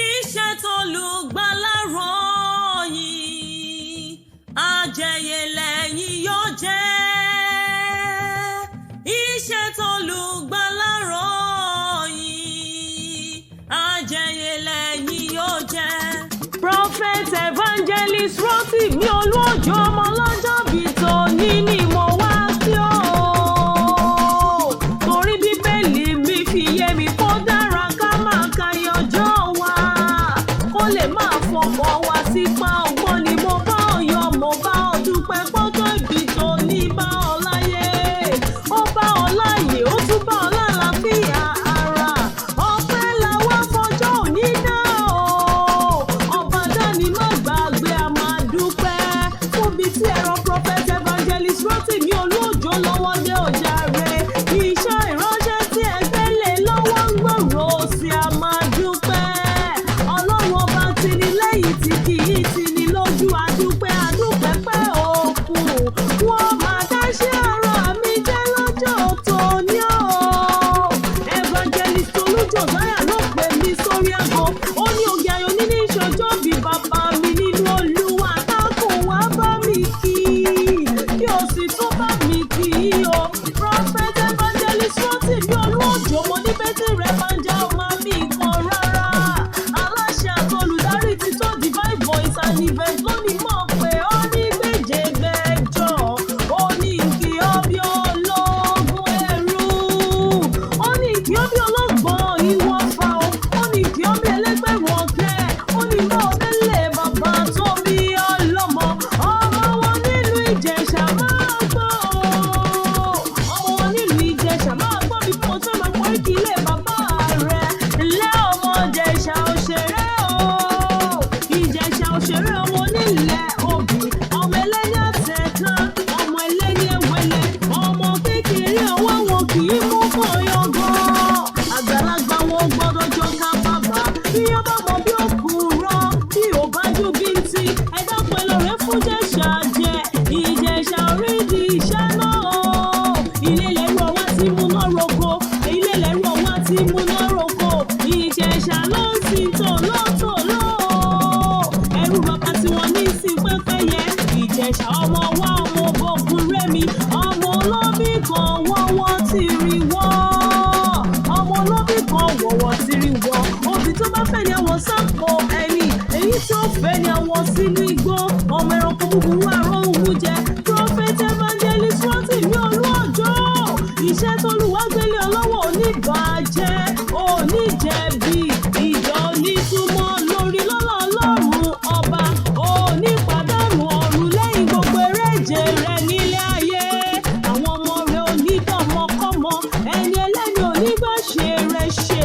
iṣẹ́ t'Olùgbàlà rán yín, àjẹyè lẹ́yìn yóò jẹ́. Iṣẹ́ t'Olùgbàlà rán yín, àjẹyè lẹ́yìn yóò jẹ́. Prophet Evangelist Rotimi Olúòjó ọmọ Ọlọ́jọ́bí tòní ni mo wá sí o. Torí Bíbélì mi fi yé mi kó dára ká máa kàyé ọjọ́ wa, kó lè máa fọkàn wá sípa ọgbọ́n ni mo bá ọ yọ̀, mo bá ọ dúpẹ́ pọ́jọ́ ìbí tòní bá ọ láyé. Ó bá ọ láyé, ó tún bá ọ lálàáfíà ara. Ọpẹ́ làwa fọjọ́ òní dá o. Ọba dání má gbàgbé, a máa dúpẹ́ fún bí tí ẹ̀rọ Prophet Evangelist Rotimi Olúòjó lọ́wọ́ dé ọjà rẹ̀. Iṣẹ́ ìránṣẹ́ tí ẹgbẹ́ lè lọ́wọ́ ń gbòòrò sí, a máa dúpẹ́. Ọlọ́run ọba tini lẹ́yìn tí kì í tini lójú, adúpẹ́ pẹ́ òkú. Wọ́n máa dáṣẹ́ ara mi jẹ́ lọ́jọ́ tòní o. Evangelist Olújòsáyà ló pè mí sórí aago. Ó ní oge ayọ̀ nínú ìṣọjọ́ bí bàbá mi nínú Olúwa, dákun wá bá mi kí i, yóò sì tún bá mi kí i o. Prophet Evangelist Rotimi Olúòjó, mo ní bẹ́tì rẹ̀ máa ń já ọmọ mi kan rárá. Aláṣẹ àtolùdarí ti tó Divine Voice and Event lónìí mọ̀ pé ó ní gbèjè gbẹjọ, ó ní kí ọ bí ológun ẹrú, ó ní kí ọ bí ọlọ́gbọ́n ìwọ̀fà o, ó ní kí ọ bí ẹlẹ́gbẹ̀rún ọ̀kẹ́, ó ní mọ́ ọ̀dẹ́lẹ̀ bàbá tó bí ọlọ́mọ. Ọmọ wọn nílùú Ìjẹ̀ṣà máa gbọ́ o, ọmọ wọn nílùú Ìjẹ̀ṣà máa gbọ́ bí mo tẹ́ máa pọ́ ìkílé bàbá rẹ̀. Ilé ọmọ Ìjẹ̀ṣà òṣèré o, Ìjẹ̀ṣà òṣèré ọmọ onílẹ̀ òbí, ọmọ ẹlẹ́ni àtẹ̀kan, ọmọ ẹlẹ́ni ẹ̀wẹ̀lẹ̀, ọmọ kékeré ọwọ́ wọn kì í mú kọ̀yọ̀gàn. Àgbàlagbà wọn gbọ́dọ̀ jọ ká bàbá, bí ó bá mọ bí ó kú rọ, bí ò bá jó bí ń ti, ẹ̀dá pẹ̀lú rẹ̀ fún Ìjẹ̀ṣà jẹ. Ìjẹ̀ṣà orí di iṣẹ́ náà o. Ilé lẹ́rú ọwá tí mú náà roko, ilé lẹ́rú ọwá tí mú náà roko. Ìjẹ̀ṣà ló ń sin tòlótòló o. Ẹrú bàbá tí wọ́n ní sin pẹ́pẹ́yẹ. Ìjẹ̀ṣà ọmọ wa ọmọ ogun rẹ́mi, ọmọ olóbì kan wọ́wọ́ ti rí wọ́. Ọmọ olóbì kan wọ̀wọ̀ ti rí wọ́. Obì tó bá fẹ́ ni àwọn sápò ẹni, èyí tó fẹ́ ni àwọn sínú igbó. Ọmọ ẹranko búburú àrò òwú jẹ. Prophet Evangelist Rotimi Olúòjó, iṣẹ́ t'Olúwa gbélé ọlọ́wọ́ oníbàjẹ́, oníjẹ̀bi, ìjọ onítúmọ̀ lórí lọ́lá Ọlọ́run ọba, onípàdánù ọ̀run lẹ́yìn gbogbo eréje rẹ̀ nílé ayé. Àwọn ọmọ rẹ̀ onídọ̀mọkọ́mọ, ẹni ẹlẹ́ni onígbàṣe rẹ̀ ṣe.